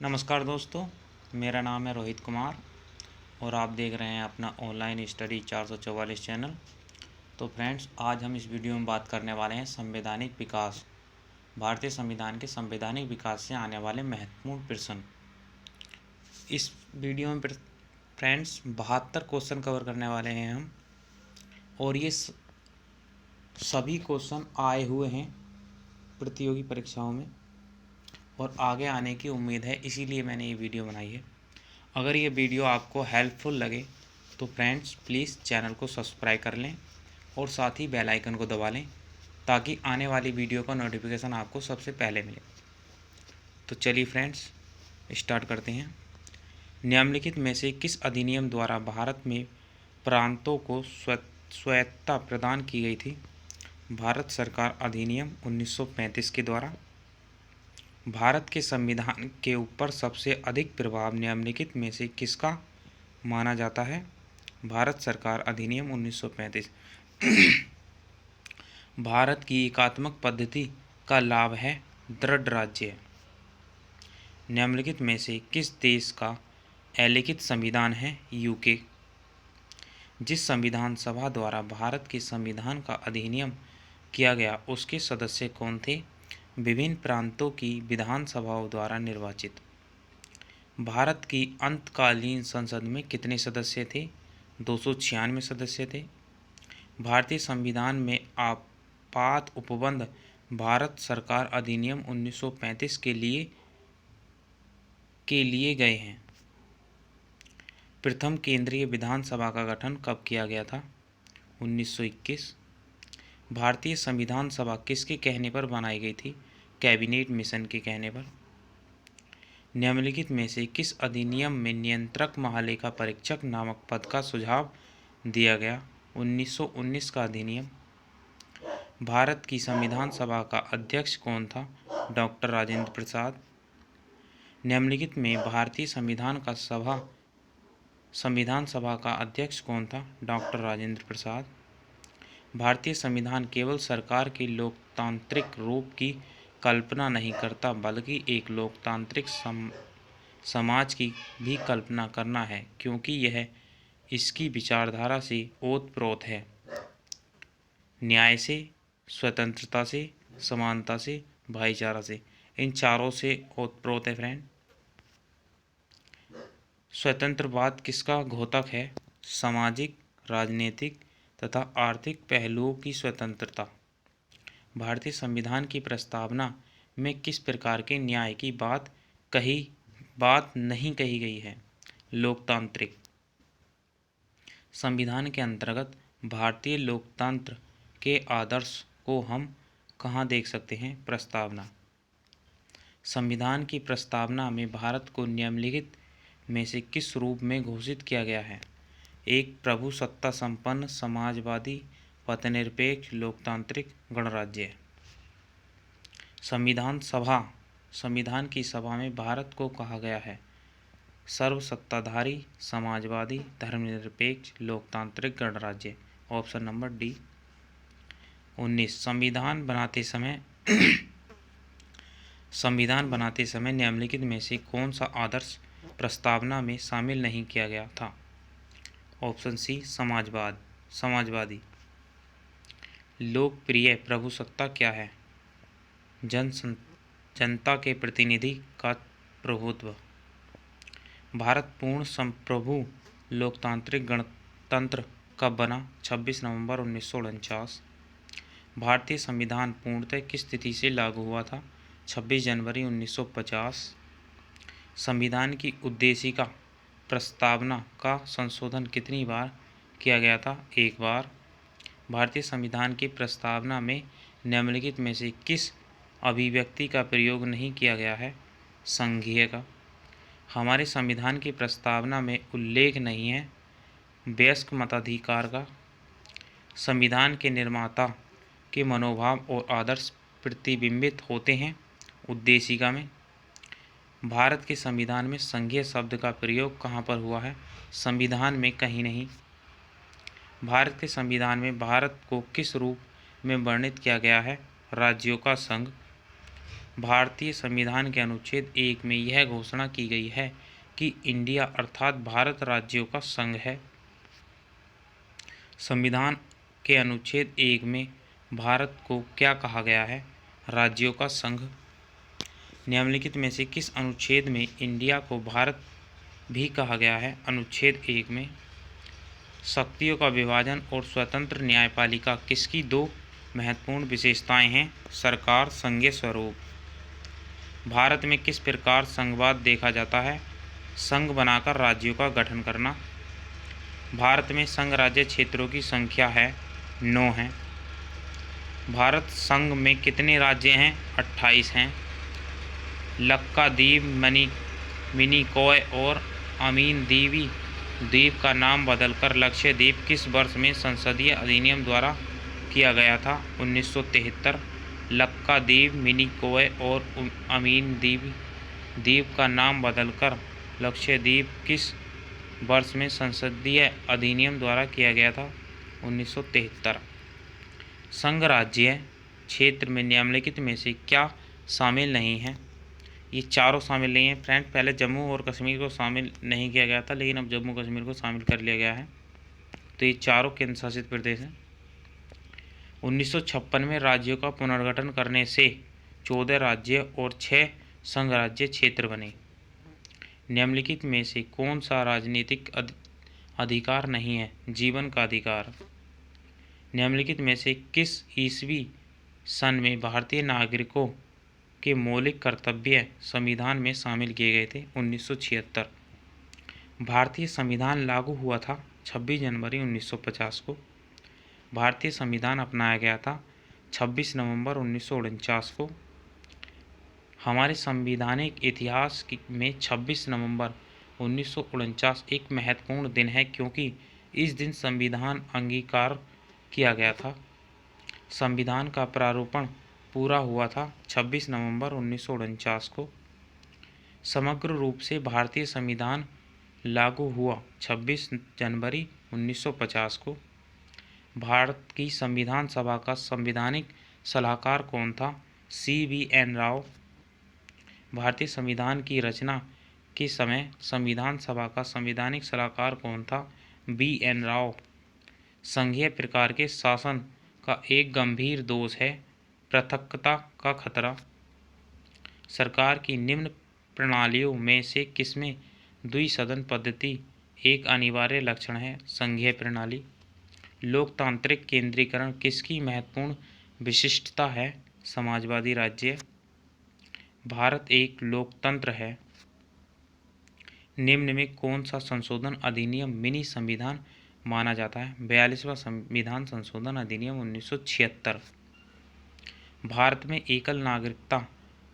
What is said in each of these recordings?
नमस्कार दोस्तों, मेरा नाम है रोहित कुमार और आप देख रहे हैं अपना ऑनलाइन स्टडी 444 चैनल। तो फ्रेंड्स, आज हम इस वीडियो में बात करने वाले हैं संवैधानिक विकास, भारतीय संविधान के संवैधानिक विकास से आने वाले महत्वपूर्ण प्रश्न। इस वीडियो में फ्रेंड्स 72 क्वेश्चन कवर करने वाले हैं हम, और ये सभी क्वेश्चन आए हुए हैं प्रतियोगी परीक्षाओं में और आगे आने की उम्मीद है, इसीलिए मैंने ये वीडियो बनाई है। अगर ये वीडियो आपको हेल्पफुल लगे तो फ्रेंड्स प्लीज़ चैनल को सब्सक्राइब कर लें और साथ ही बेल आइकन को दबा लें ताकि आने वाली वीडियो का नोटिफिकेशन आपको सबसे पहले मिले। तो चलिए फ्रेंड्स स्टार्ट करते हैं। निम्नलिखित में से किस अधिनियम द्वारा भारत में प्रांतों को स्वायत्तता प्रदान की गई थी? भारत सरकार अधिनियम 1935 के द्वारा। भारत के संविधान के ऊपर सबसे अधिक प्रभाव निम्नलिखित में से किसका माना जाता है? भारत सरकार अधिनियम 1935। भारत की एकात्मक पद्धति का लाभ है दृढ़ राज्य। निम्नलिखित में से किस देश का अलिखित संविधान है? यूके। जिस संविधान सभा द्वारा भारत के संविधान का अधिनियम किया गया उसके सदस्य कौन थे? विभिन्न प्रांतों की विधानसभाओं द्वारा निर्वाचित। भारत की अंतकालीन संसद में कितने सदस्य थे? 296 सदस्य थे। भारतीय संविधान में आपात उपबंध भारत सरकार अधिनियम 1935 के लिए गए हैं। प्रथम केंद्रीय विधानसभा का गठन कब किया गया था? 1921। भारतीय संविधान सभा किसके कहने पर बनाई गई थी? कैबिनेट मिशन के कहने पर। निम्नलिखित में से किस अधिनियम में नियंत्रक महालेखा परीक्षक नामक पद का सुझाव दिया गया? 1919 का अधिनियम। भारत की संविधान सभा का अध्यक्ष कौन था? डॉक्टर राजेंद्र प्रसाद। निम्नलिखित में भारतीय संविधान सभा का अध्यक्ष कौन था? डॉक्टर राजेंद्र प्रसाद। भारतीय संविधान केवल सरकार के लोकतांत्रिक रूप की कल्पना नहीं करता बल्कि एक लोकतांत्रिक समाज की भी कल्पना करना है, क्योंकि यह इसकी विचारधारा से ओतप्रोत है। न्याय से, स्वतंत्रता से, समानता से, भाईचारा से, इन चारों से ओतप्रोत है फ्रेंड। स्वतंत्रवाद किसका घोतक है? सामाजिक, राजनीतिक तथा आर्थिक पहलुओं की स्वतंत्रता। भारतीय संविधान की प्रस्तावना में किस प्रकार के न्याय की बात नहीं कही गई है? लोकतांत्रिक। संविधान के अंतर्गत भारतीय लोकतंत्र के आदर्श को हम कहाँ देख सकते हैं? प्रस्तावना। संविधान की प्रस्तावना में भारत को निम्नलिखित में से किस रूप में घोषित किया गया है? एक प्रभुसत्ता संपन्न समाजवादी पथनिरपेक्ष लोकतांत्रिक गणराज्य। संविधान की सभा में भारत को कहा गया है सर्वसत्ताधारी समाजवादी धर्मनिरपेक्ष लोकतांत्रिक गणराज्य। Option number D. 19 संविधान बनाते समय निम्नलिखित में से कौन सा आदर्श प्रस्तावना में शामिल नहीं किया गया था? ऑप्शन सी समाजवादी। लोकप्रिय प्रभुसत्ता क्या है? जनता के प्रतिनिधि का प्रभुत्व। भारत पूर्ण संप्रभु लोकतांत्रिक गणतंत्र कब बना? 26 नवंबर 1949। भारतीय संविधान पूर्णतः किस तिथि से लागू हुआ था? 26 जनवरी 1950। संविधान की उद्देशिका प्रस्तावना का संशोधन कितनी बार किया गया था? एक बार। भारतीय संविधान की प्रस्तावना में निम्नलिखित में से किस अभिव्यक्ति का प्रयोग नहीं किया गया है? संघीय का। हमारे संविधान की प्रस्तावना में उल्लेख नहीं है वयस्क मताधिकार का। संविधान के निर्माता के मनोभाव और आदर्श प्रतिबिंबित होते हैं उद्देशिका में। भारत के संविधान में संघीय शब्द का प्रयोग कहाँ पर हुआ है? संविधान में कहीं नहीं। भारत के संविधान में भारत को किस रूप में वर्णित किया गया है? राज्यों का संघ। भारतीय संविधान के अनुच्छेद 1 में यह घोषणा की गई है कि इंडिया अर्थात भारत राज्यों का संघ है। संविधान के अनुच्छेद 1 में भारत को क्या कहा गया है? राज्यों का संघ। निम्नलिखित में से किस अनुच्छेद में इंडिया को भारत भी कहा गया है? अनुच्छेद 1 में। शक्तियों का विभाजन और स्वतंत्र न्यायपालिका किसकी दो महत्वपूर्ण विशेषताएं हैं? सरकार संघीय स्वरूप। भारत में किस प्रकार संघवाद देखा जाता है? संघ बनाकर राज्यों का गठन करना। भारत में संघ राज्य क्षेत्रों की संख्या है 9 है। भारत संघ में कितने राज्य हैं? 28 हैं। लक्काद्वीप, मिनिकॉय और अमीन द्वीप का नाम बदलकर लक्षद्वीप किस वर्ष में संसदीय अधिनियम द्वारा किया गया था? 1973। लक्काद्वीप, मिनिकॉय और अमीन द्वीप का नाम बदलकर लक्षद्वीप किस वर्ष में संसदीय अधिनियम द्वारा किया गया था? 1973। संघ राज्य क्षेत्र में निम्नलिखित में से क्या शामिल नहीं है? ये चारों शामिल नहीं है फ्रेंड। पहले जम्मू और कश्मीर को शामिल नहीं किया गया था, लेकिन अब जम्मू कश्मीर को शामिल कर लिया गया है। तो ये चारों केंद्र शासित प्रदेश हैं। 1956 में राज्यों का पुनर्गठन करने से 14 राज्य और 6 संघ राज्य क्षेत्र बने। निम्नलिखित में से कौन सा राजनीतिक अधिकार नहीं है? जीवन का अधिकार। निम्नलिखित में से किस ईस्वी सन में भारतीय नागरिकों के मौलिक कर्तव्य संविधान में शामिल किए गए थे? 1976। भारतीय संविधान लागू हुआ था 26 जनवरी 1950 को। भारतीय संविधान अपनाया गया था 26 नवंबर 1949 को। हमारे संवैधानिक इतिहास में 26 नवंबर 1949 एक महत्वपूर्ण दिन है, क्योंकि इस दिन संविधान अंगीकार किया गया था। संविधान का प्रारूपण पूरा हुआ था 26 नवंबर 1949 को। समग्र रूप से भारतीय संविधान लागू हुआ 26 जनवरी 1950 को। भारत की संविधान सभा का संवैधानिक सलाहकार कौन था? CVN राव। भारतीय संविधान की रचना के समय संविधान सभा का संवैधानिक सलाहकार कौन था? BN राव। संघीय प्रकार के शासन का एक गंभीर दोष है पृथकता का खतरा। सरकार की निम्न प्रणालियों में से किसमें द्विसदन पद्धति एक अनिवार्य लक्षण है? संघीय प्रणाली। लोकतांत्रिक केंद्रीकरण किसकी महत्वपूर्ण विशिष्टता है? समाजवादी राज्य। भारत एक लोकतंत्र है। निम्न में कौन सा संशोधन अधिनियम मिनी संविधान माना जाता है? 42वां संविधान संशोधन अधिनियम 1976। भारत में एकल नागरिकता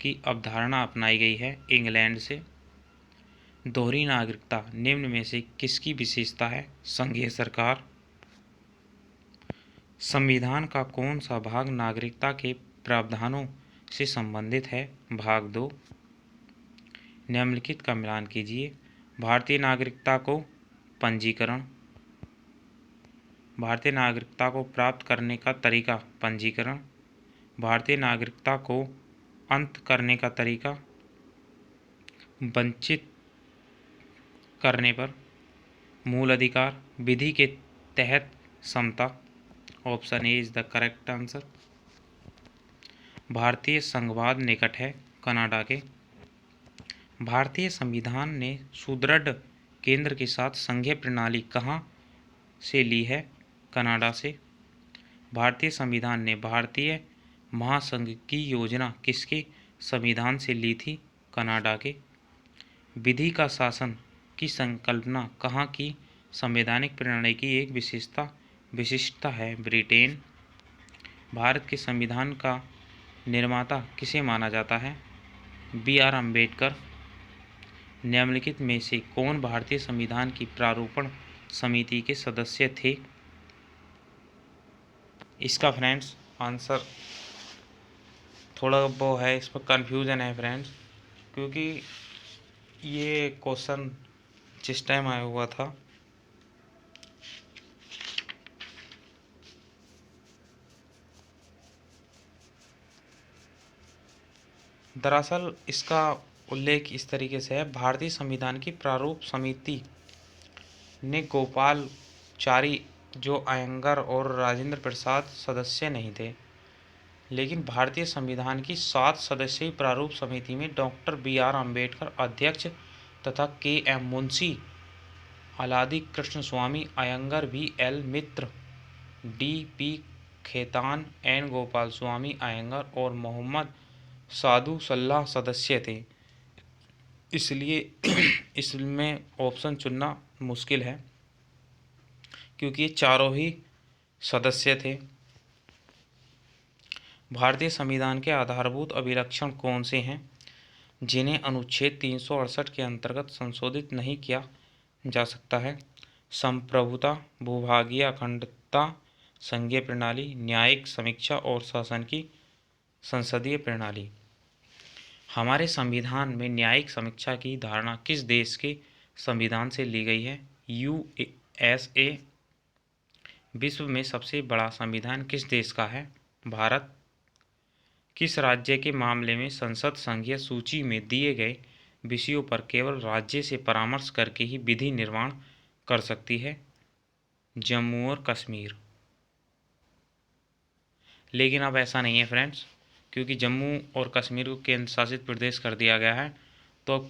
की अवधारणा अपनाई गई है इंग्लैंड से। दोहरी नागरिकता निम्न में से किसकी विशेषता है? संघीय सरकार। संविधान का कौन सा भाग नागरिकता के प्रावधानों से संबंधित है? भाग 2। निम्नलिखित का मिलान कीजिए। भारतीय नागरिकता को पंजीकरण। भारतीय नागरिकता को प्राप्त करने का तरीका पंजीकरण। भारतीय नागरिकता को अंत करने का तरीका वंचित करने पर मूल अधिकार। विधि के तहत समता। Option A is the correct answer. भारतीय संघवाद निकट है कनाडा के। भारतीय संविधान ने सुदृढ़ केंद्र के साथ संघीय प्रणाली कहाँ से ली है? कनाडा से। भारतीय संविधान ने भारतीय महासंघ की योजना किसके संविधान से ली थी? कनाडा के। विधि का शासन की संकल्पना कहाँ की संवैधानिक प्रणाली की एक विशिष्टता है? ब्रिटेन। भारत के संविधान का निर्माता किसे माना जाता है? BR अम्बेडकर। निम्नलिखित में से कौन भारतीय संविधान की प्रारूपण समिति के सदस्य थे? इसका फ्रेंड्स आंसर थोड़ा वो है, इसमें कन्फ्यूज़न है फ्रेंड्स, क्योंकि ये क्वेश्चन जिस टाइम आया हुआ था दरअसल इसका उल्लेख इस तरीके से है, भारतीय संविधान की प्रारूप समिति ने गोपालचारी, जो अयंगर और राजेंद्र प्रसाद सदस्य नहीं थे, लेकिन भारतीय संविधान की 7 सदस्यीय प्रारूप समिति में डॉक्टर B.R. अम्बेडकर अध्यक्ष तथा K.M. मुंशी, अलादी कृष्ण स्वामी अयंगर, V.L. मित्र, D.P. खेतान, N. गोपाल स्वामी अयंगर और मोहम्मद साधु सल्लाह सदस्य थे। इसलिए इसमें ऑप्शन चुनना मुश्किल है क्योंकि ये चारों ही सदस्य थे। भारतीय संविधान के आधारभूत अभिलक्षण कौन से हैं जिन्हें अनुच्छेद 368 के अंतर्गत संशोधित नहीं किया जा सकता है? संप्रभुता, भूभागीय अखंडता, संघीय प्रणाली, न्यायिक समीक्षा और शासन की संसदीय प्रणाली। हमारे संविधान में न्यायिक समीक्षा की धारणा किस देश के संविधान से ली गई है? USA। विश्व में सबसे बड़ा संविधान किस देश का है? भारत। किस राज्य के मामले में संसद संघीय सूची में दिए गए विषयों पर केवल राज्य से परामर्श करके ही विधि निर्माण कर सकती है? जम्मू और कश्मीर। लेकिन अब ऐसा नहीं है फ्रेंड्स, क्योंकि जम्मू और कश्मीर को केंद्र शासित प्रदेश कर दिया गया है, तो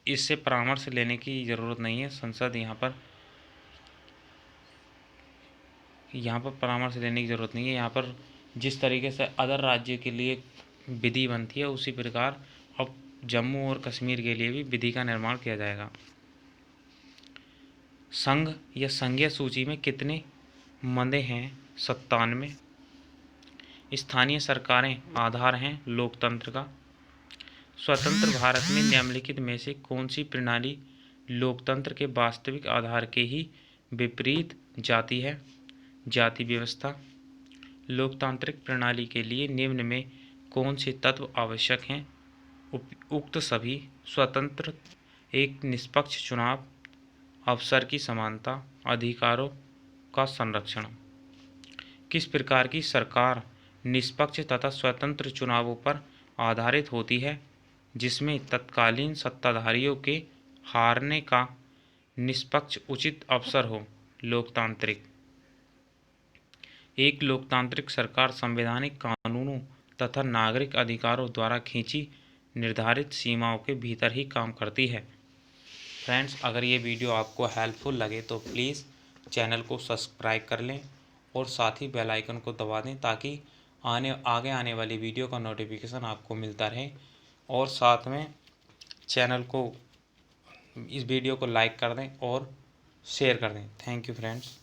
इससे परामर्श लेने की ज़रूरत नहीं है। संसद यहाँ पर परामर्श लेने की ज़रूरत नहीं है। यहाँ पर जिस तरीके से अदर राज्य के लिए विधि बनती है, उसी प्रकार अब जम्मू और कश्मीर के लिए भी विधि का निर्माण किया जाएगा। संघ या संघीय सूची में कितने मदे हैं? 97। स्थानीय सरकारें आधार हैं लोकतंत्र का। स्वतंत्र भारत में निम्नलिखित में से कौन सी प्रणाली लोकतंत्र के वास्तविक आधार के ही विपरीत जाती है? जाति व्यवस्था। लोकतांत्रिक प्रणाली के लिए निम्न में कौन से तत्व आवश्यक हैं? उक्त सभी। स्वतंत्र, एक निष्पक्ष चुनाव, अवसर की समानता, अधिकारों का संरक्षण। किस प्रकार की सरकार निष्पक्ष तथा स्वतंत्र चुनावों पर आधारित होती है जिसमें तत्कालीन सत्ताधारियों के हारने का निष्पक्ष उचित अवसर हो? लोकतांत्रिक। एक लोकतांत्रिक सरकार संवैधानिक कानूनों तथा नागरिक अधिकारों द्वारा खींची निर्धारित सीमाओं के भीतर ही काम करती है। फ्रेंड्स, अगर ये वीडियो आपको हेल्पफुल लगे तो प्लीज़ चैनल को सब्सक्राइब कर लें और साथ ही बेल आइकन को दबा दें ताकि आगे आने वाली वीडियो का नोटिफिकेशन आपको मिलता रहे। और साथ में चैनल को, इस वीडियो को लाइक कर दें और शेयर कर दें। Thank you friends.